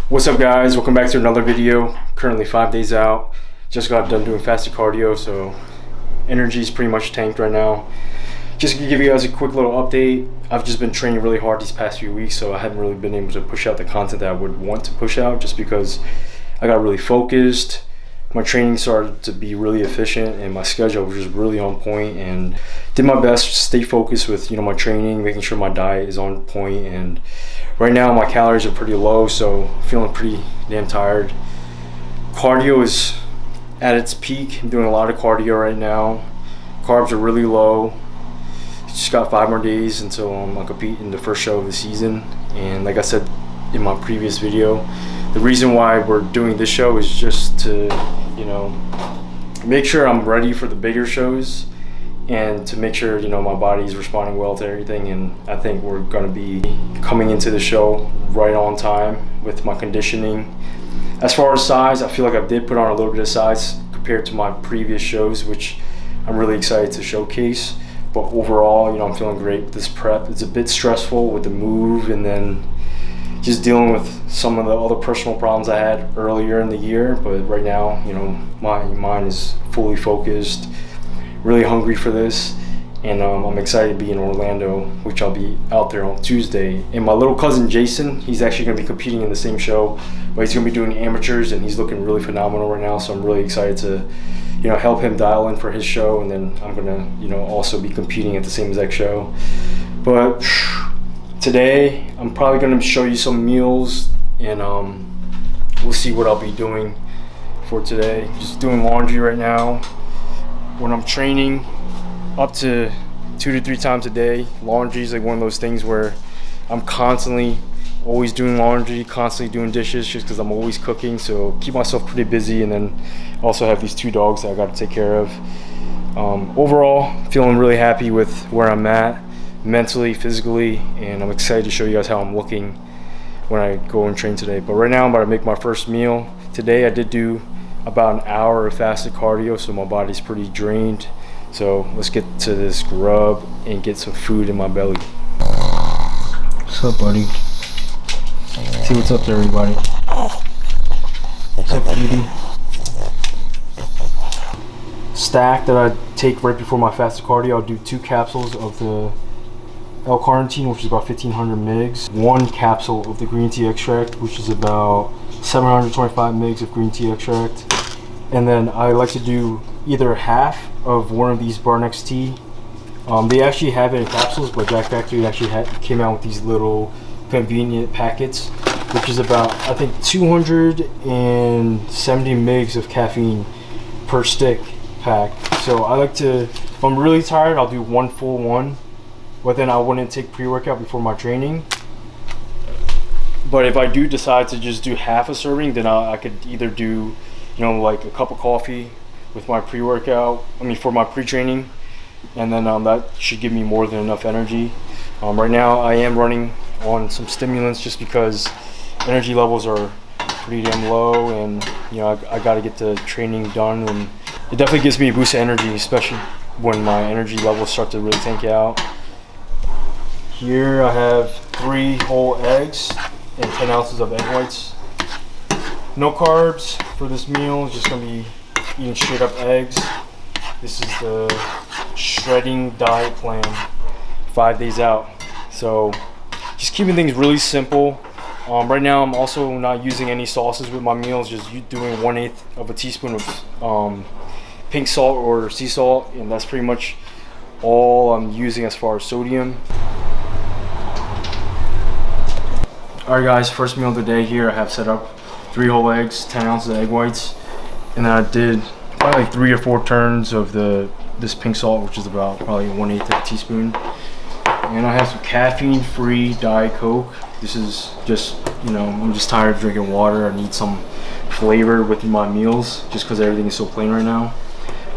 What's up, guys? Welcome back to another video. Currently 5 days out. Just got done doing fasted cardio, so energy is pretty much tanked right now. Just to give you guys a quick little update, I've just been training really hard these past few weeks, so I haven't really been able to push out the content that I would want to push out, just because I got really focused. My training started to be really efficient and my schedule was just really on point, and did my best to stay focused with my training, making sure my diet is on point. And right now my calories are pretty low, so feeling pretty damn tired. Cardio is at its peak. I'm doing a lot of cardio right now. Carbs are really low. Just got 5 more days until I'll compete in the first show of the season. And like I said in my previous video, the reason why we're doing this show is just to make sure I'm ready for the bigger shows, and to make sure my body is responding well to everything. And I think we're going to be coming into the show right on time with my conditioning. As far as size, I feel like I did put on a little bit of size compared to my previous shows, which I'm really excited to showcase. But overall, I'm feeling great with this prep. It's a bit stressful with the move, and then just dealing with some of the other personal problems I had earlier in the year. But right now, my mind is fully focused, really hungry for this. And I'm excited to be in Orlando, which I'll be out there on Tuesday. And my little cousin Jason, he's actually going to be competing in the same show, but he's going to be doing amateurs, and he's looking really phenomenal right now. So I'm really excited to help him dial in for his show, and then I'm going to also be competing at the same exact show. But today I'm probably going to show you some meals, and we'll see what I'll be doing for today. Just doing laundry right now. When I'm training up to 2 to 3 times a day, laundry is like one of those things where I'm constantly always doing laundry, constantly doing dishes, just because I'm always cooking. So keep myself pretty busy, and then also have these 2 dogs that I got to take care of. Overall, feeling really happy with where I'm at mentally, physically, and I'm excited to show you guys how I'm looking when I go and train today. But right now I'm about to make my first meal. Today I did do about an hour of fasted cardio, so my body's pretty drained. So let's get to this grub and get some food in my belly. What's up, buddy? See what's up there, everybody. What's up, cutie? Stack that I take right before my fasted cardio, I'll do 2 capsules of the L-carnitine, which is about 1500 mgs, 1 capsule of the green tea extract, which is about 725 mgs of green tea extract. And then I like to do either half of one of these Bar Next tea. They actually have it in capsules, but Jack Factory actually came out with these little convenient packets, which is about, I think, 270 mgs of caffeine per stick pack. So I like to, if I'm really tired, I'll do 1 full one, but then I wouldn't take pre-workout before my training. But if I do decide to just do half a serving, then I could either do like a cup of coffee with my pre-workout, for my pre-training, and then that should give me more than enough energy. Right now I am running on some stimulants just because energy levels are pretty damn low, and I got to get the training done, and it definitely gives me a boost of energy, especially when my energy levels start to really tank out. Here I have 3 whole eggs and 10 ounces of egg whites. No carbs for this meal, just gonna be eating straight up eggs. This is the shredding diet plan, 5 days out. So just keeping things really simple. Right now I'm also not using any sauces with my meals, just doing 1/8 of a teaspoon of pink salt or sea salt, and that's pretty much all I'm using as far as sodium. Alright guys, first meal of the day here I have set up 3 whole eggs, 10 ounces of egg whites, and then I did probably like 3 or 4 turns of this pink salt, which is about probably 1/8 of a teaspoon. And I have some caffeine-free Diet Coke. This is just, I'm just tired of drinking water. I need some flavor with my meals, just because everything is so plain right now.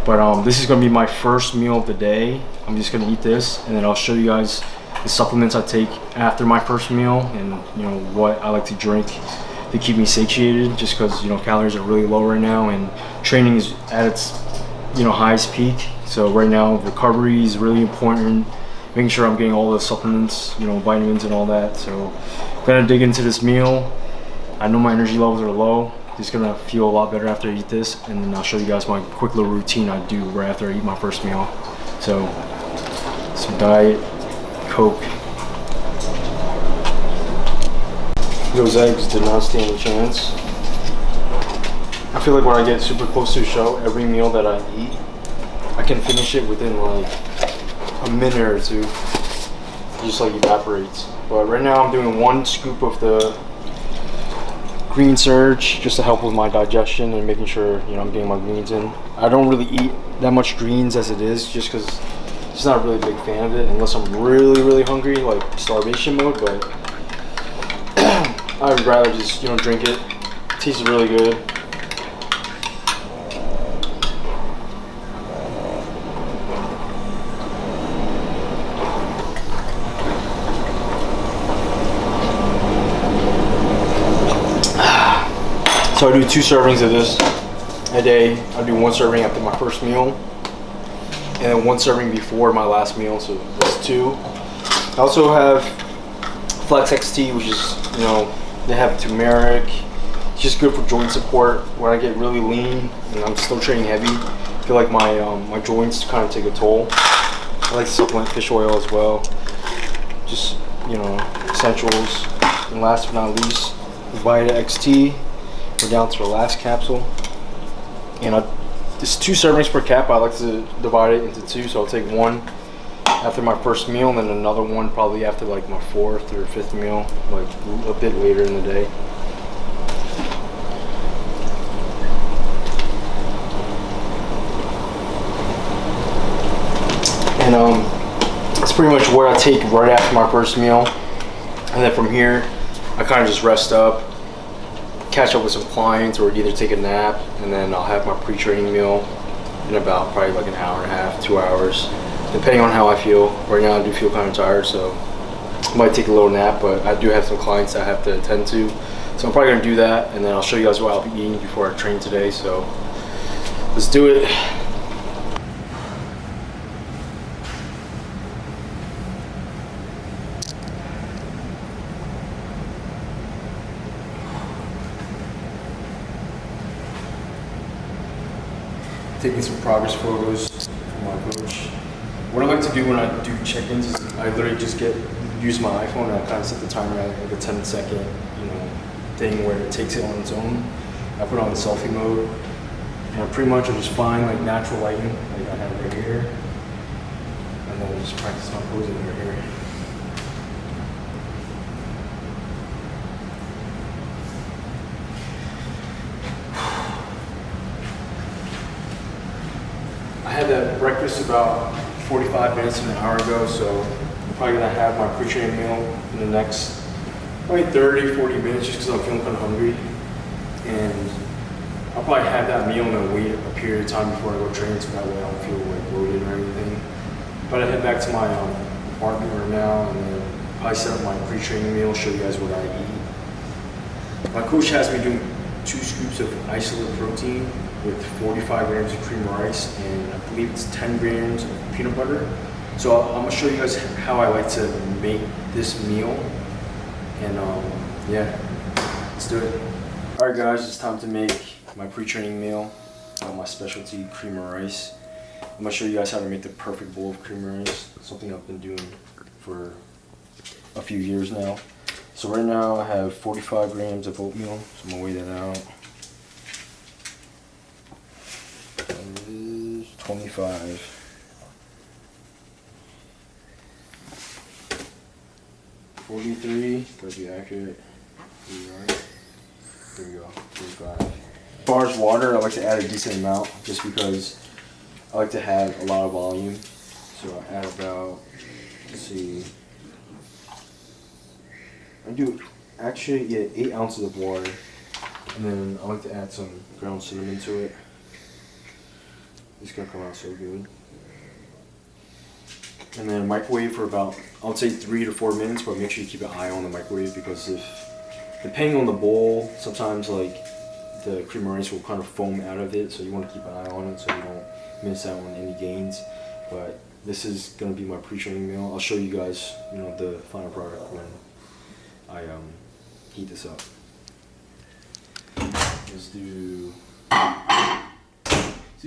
But this is going to be my first meal of the day. I'm just going to eat this, and then I'll show you guys the supplements I take after my first meal, and what I like to drink to keep me satiated, just because calories are really low right now, and training is at its highest peak. So right now recovery is really important, making sure I'm getting all the supplements, vitamins and all that. So I'm gonna dig into this meal. I know my energy levels are low. It's gonna feel a lot better after I eat this, and then I'll show you guys my quick little routine I do right after I eat my first meal. So, some Diet Coke. Those eggs did not stand a chance. I feel like when I get super close to a show, every meal that I eat, I can finish it within like a minute or two. It just like evaporates. But right now I'm doing 1 scoop of the green surge just to help with my digestion and making sure, you know, I'm getting my greens in. I don't really eat that much greens as it is, just because I'm just not really a big fan of it unless I'm really hungry, like starvation mode. But I would rather just, you know, drink it. It tastes really good. So I do 2 servings of this a day. I do 1 serving after my first meal, and then 1 serving before my last meal. So that's 2. I also have Flex XT, which is, you know, they have turmeric. It's just good for joint support. When I get really lean and I'm still training heavy, I feel like my my joints kind of take a toll. I like to supplement fish oil as well. Just, you know, essentials. And last but not least, Vita XT. We're down to the last capsule, and it's 2 servings per cap. I like to divide it into 2, so I'll take 1 after my first meal, and then another 1 probably after like my 4th or 5th meal, like a bit later in the day. And it's pretty much what I take right after my first meal, and then from here I kind of just rest up, catch up with some clients, or either take a nap, and then I'll have my pre-training meal in about probably like an hour and a half, 2 hours, depending on how I feel. Right now I do feel kind of tired, so I might take a little nap, but I do have some clients I have to attend to, so I'm probably gonna do that, and then I'll show you guys what I'll be eating before I train today. So let's do it. Taking some progress photos from my coach. What I like to do when I do check-ins is I literally just use my iPhone, and I kind of set the timer at like a 10-second, you know, thing where it takes it on its own. I put it on the selfie mode, and pretty much I just find like natural lighting, like I have right here, and then just practice my posing right here. I had that breakfast about 45 minutes to an hour ago, so I'm probably gonna have my pre-training meal in the next probably 30-40 minutes, just because I'm feeling kind of hungry. And I'll probably have that meal and then wait a period of time before I go train, so that way I don't feel like bloated or anything. But I head back to my apartment right now, and then probably set up my pre-training meal, show you guys what I eat. My coach has me doing 2 scoops of isolate protein with 45 grams of cream of rice, and I believe it's 10 grams of peanut butter. So I'm gonna show you guys how I like to make this meal, and yeah, let's do it. All right guys, it's time to make my pre-training meal, my specialty cream of rice. I'm gonna show you guys how to make the perfect bowl of cream of rice, something I've been doing for a few years now. So right now I have 45 grams of oatmeal, so I'm gonna weigh that out. 25. 43, gotta be accurate. There we go, 45. As far as water, I like to add a decent amount just because I like to have a lot of volume. So I add about, let's see, I do actually, yeah, 8 ounces of water. And then I like to add some ground cinnamon to it. It's gonna come out so good. And then microwave for about, I would say 3 to 4 minutes, but make sure you keep an eye on the microwave, because depending on the bowl, sometimes like the cream of rice will kind of foam out of it, so you want to keep an eye on it so you don't miss out on any gains. But this is gonna be my pre-training meal. I'll show you guys, you know, the final product when I heat this up. Let's do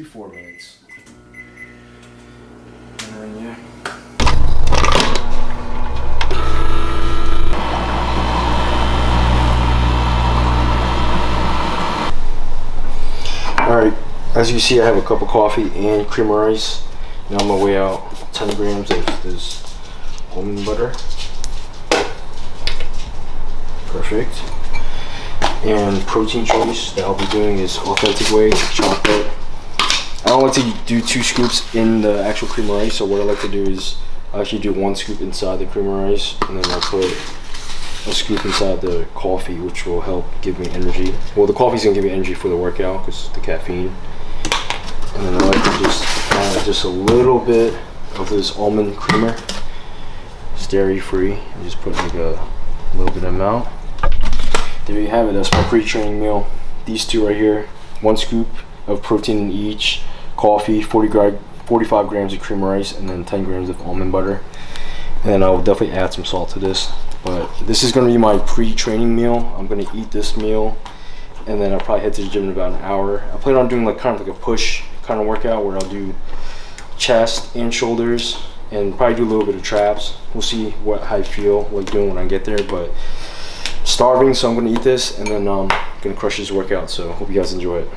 4 minutes. And then, yeah. Alright, as you see, I have a cup of coffee and cream of rice. Now I'm gonna weigh out 10 grams of this almond butter. Perfect. And protein choice that I'll be doing is authentic whey chocolate. I don't like to do 2 scoops in the actual cream of rice, so what I like to do is I actually do 1 scoop inside the cream of rice, and then I'll put a scoop inside the coffee, which will help give me energy. Well, the coffee's gonna give me energy for the workout because the caffeine. And then I like to just add just a little bit of this almond creamer. It's dairy free. I just put like a little bit of amount. There you have it. That's my pre-training meal. These 2 right here. 1 scoop of protein in each. Coffee, 45 grams of cream of rice, and then 10 grams of almond butter. And then I'll definitely add some salt to this. But this is going to be my pre-training meal. I'm going to eat this meal, and then I'll probably head to the gym in about an hour. I plan on doing like kind of like a push kind of workout where I'll do chest and shoulders, and probably do a little bit of traps. We'll see how I feel like doing when I get there. But starving, so I'm going to eat this, and then I'm going to crush this workout. So hope you guys enjoy it.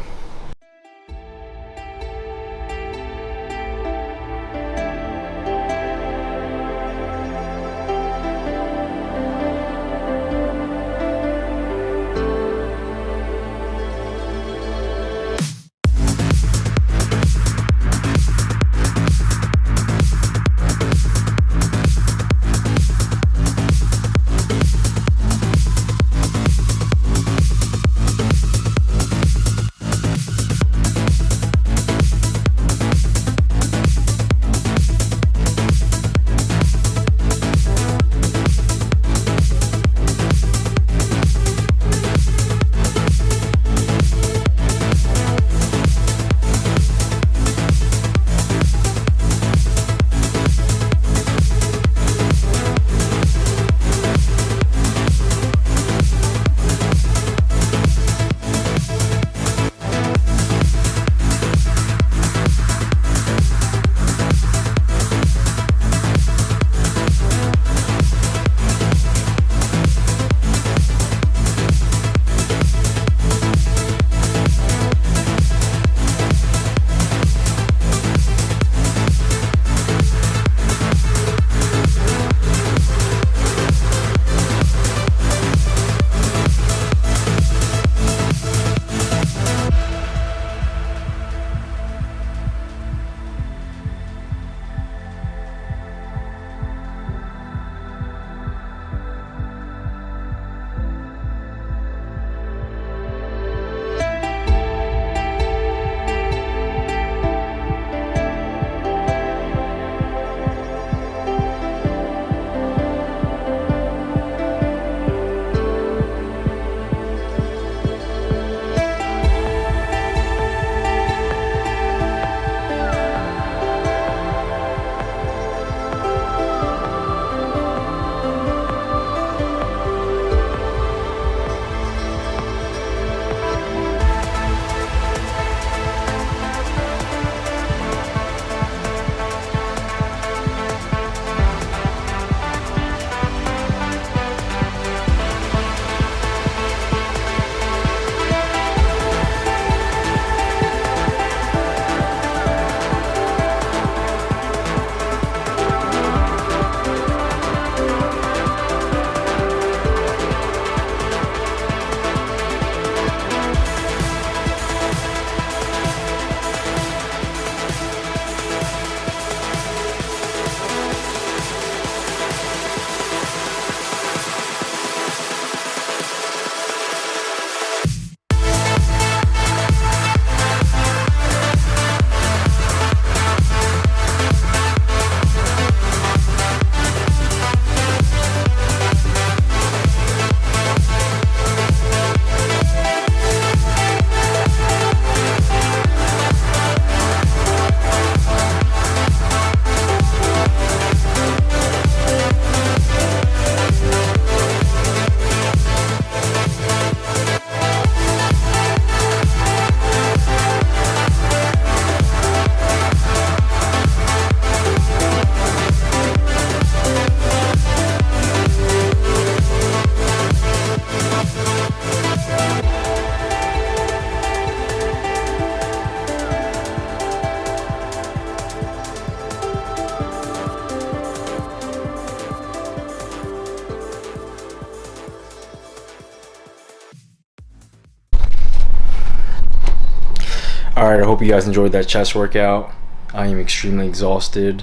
Alright, I hope you guys enjoyed that chest workout. I am extremely exhausted.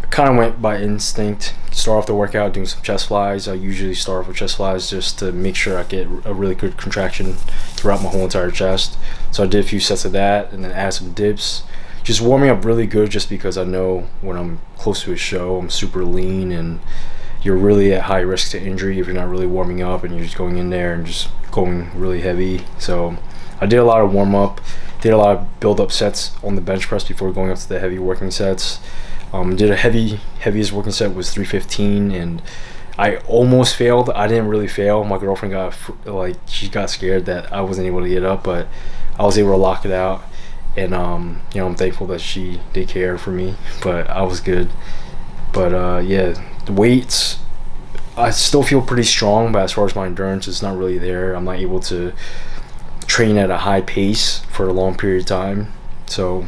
I kind of went by instinct. Start off the workout doing some chest flies. I usually start off with chest flies just to make sure I get a really good contraction throughout my whole entire chest. So I did a few sets of that and then add some dips. Just warming up really good just because I know when I'm close to a show, I'm super lean and you're really at high risk to injury if you're not really warming up and you're just going in there and just going really heavy. So I did a lot of warm up, did a lot of build up sets on the bench press before going up to the heavy working sets. Did a heaviest working set was 315 and I almost failed. I didn't really fail. My girlfriend she got scared that I wasn't able to get up, but I was able to lock it out. And you know, I'm thankful that she did care for me, but I was good. But yeah, the weights, I still feel pretty strong, but as far as my endurance, it's not really there. I'm not able to train at a high pace for a long period of time. So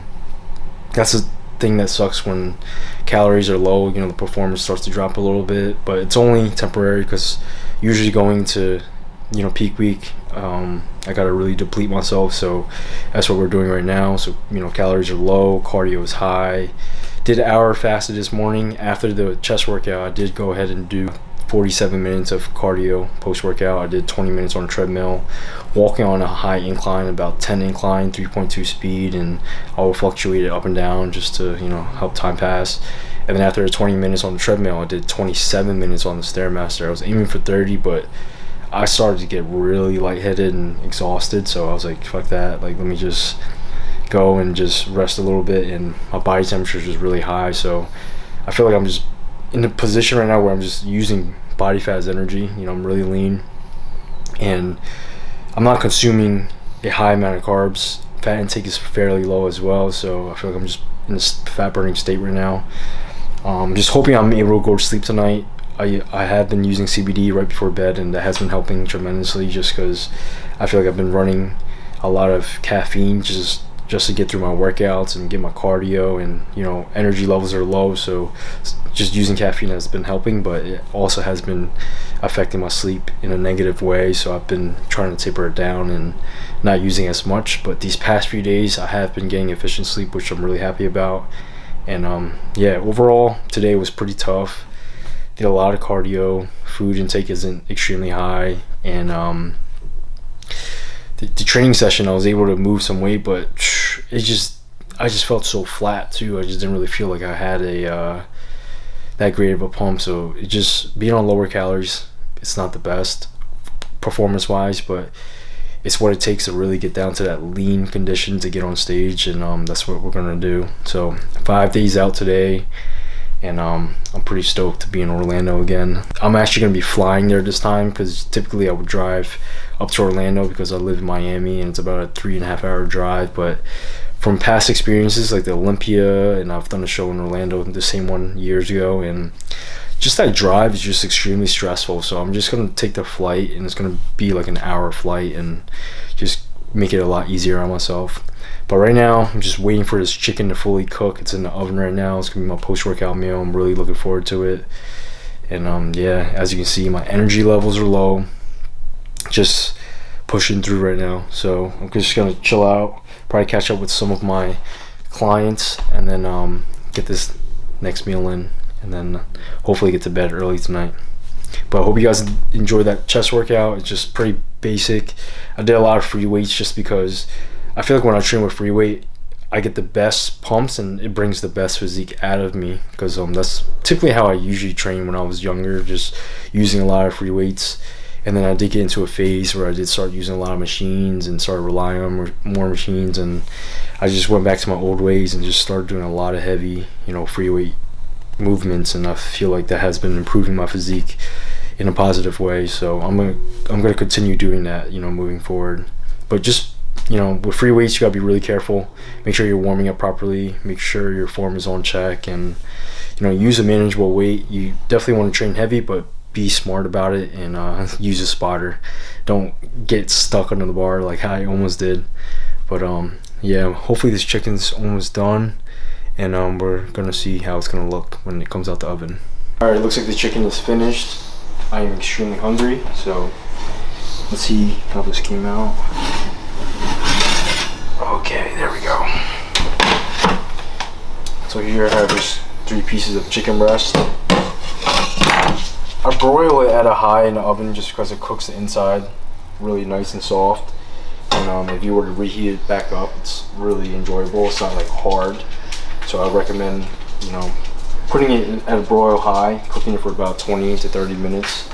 that's the thing that sucks when calories are low. You know, the performance starts to drop a little bit, but it's only temporary because usually going to, you know, peak week, I gotta really deplete myself. So that's what we're doing right now. So, you know, calories are low, cardio is high. Did an hour fasted this morning. After the chest workout, I did go ahead and do 47 minutes of cardio post workout. I did 20 minutes on a treadmill, walking on a high incline, about 10 incline, 3.2 speed, and I will fluctuate it up and down just to, you know, help time pass. And then after 20 minutes on the treadmill, I did 27 minutes on the Stairmaster. I was aiming for 30, but I started to get really lightheaded and exhausted, so I was like, fuck that, like let me just go and just rest a little bit. And my body temperature is just really high, so I feel like I'm just in a position right now where I'm just using body fat as energy. You know, I'm really lean and I'm not consuming a high amount of carbs. Fat intake is fairly low as well, so I feel like I'm just in this fat burning state right now. Just hoping I'm able to go to sleep tonight. I have been using CBD right before bed, and that has been helping tremendously just because I feel like I've been running a lot of caffeine just to get through my workouts and get my cardio, and you know, energy levels are low, so just using caffeine has been helping, but it also has been affecting my sleep in a negative way. So I've been trying to taper it down and not using as much, but these past few days I have been getting efficient sleep, which I'm really happy about. And yeah, overall today was pretty tough. Did a lot of cardio, food intake isn't extremely high, and the training session I was able to move some weight, but I just felt so flat too. I just didn't really feel like I had a that great of a pump. So it just being on lower calories, it's not the best performance wise, but it's what it takes to really get down to that lean condition to get on stage, and that's what we're gonna do. So 5 days out today, and I'm pretty stoked to be in Orlando again. I'm actually gonna be flying there this time because typically I would drive up to Orlando because I live in Miami and it's about a 3.5 hour drive. But from past experiences like the Olympia, and I've done a show in Orlando, the same one years ago, and just that drive is just extremely stressful. So I'm just gonna take the flight, and it's gonna be like an hour flight, and just make it a lot easier on myself. But right now I'm just waiting for this chicken to fully cook. It's in the oven right now. It's gonna be my post-workout meal. I'm really looking forward to it. And yeah, as you can see, my energy levels are low, just pushing through right now. So I'm just gonna chill out, probably catch up with some of my clients, and then get this next meal in, and then hopefully get to bed early tonight. But I hope you guys enjoyed that chest workout. It's just pretty basic. I did a lot of free weights just because I feel like when I train with free weight, I get the best pumps and it brings the best physique out of me, because that's typically how I usually train when I was younger, just using a lot of free weights. And then I did get into a phase where I did start using a lot of machines and started relying on more machines, and I just went back to my old ways and just started doing a lot of heavy, you know, free weight movements, and I feel like that has been improving my physique in a positive way. So I'm gonna continue doing that, you know, moving forward. But just, you know, with free weights, you gotta be really careful. Make sure you're warming up properly. Make sure your form is on check, and you know, use a manageable weight. You definitely want to train heavy, but be smart about it, and use a spotter. Don't get stuck under the bar like I almost did. But yeah, hopefully this chicken's almost done, and we're gonna see how it's gonna look when it comes out the oven. All right, it looks like the chicken is finished. I am extremely hungry, so let's see how this came out. Okay, there we So here I have just 3 pieces of chicken breast. I broil it at a high in the oven just because it cooks the inside really nice and soft. And if you were to reheat it back up, it's really enjoyable. It's not like hard. So I recommend, you know, putting it at a broil high, cooking it for about 20 to 30 minutes.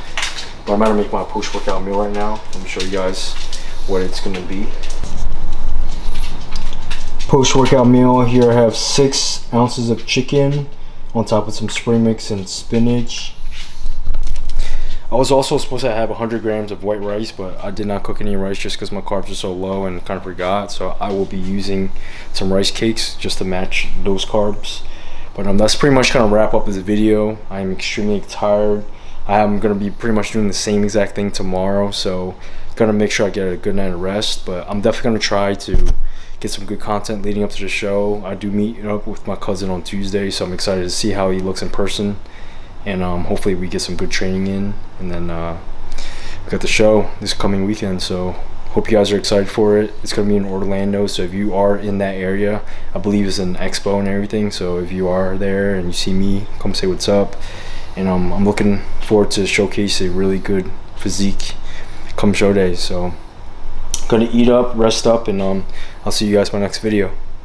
But I'm about to make my post-workout meal right now. Let me show you guys what it's gonna be. Post-workout meal, here I have 6 ounces of chicken on top of some spring mix and spinach. I was also supposed to have 100 grams of white rice, but I did not cook any rice just because my carbs are so low and kind of forgot. So I will be using some rice cakes just to match those carbs. But that's pretty much gonna wrap up this video. I'm extremely tired. I'm gonna be pretty much doing the same exact thing tomorrow, so gonna make sure I get a good night of rest. But I'm definitely gonna try to get some good content leading up to the show. I do meet up with my cousin on Tuesday, so I'm excited to see how he looks in person. And hopefully we get some good training in, and then we got the show this coming weekend. So hope you guys are excited for it. It's gonna be in Orlando, so if you are in that area, I believe it's an expo and everything. So if you are there and you see me, come say what's up. And I'm looking forward to showcase a really good physique come show day. So gonna eat up, rest up, and I'll see you guys in my next video.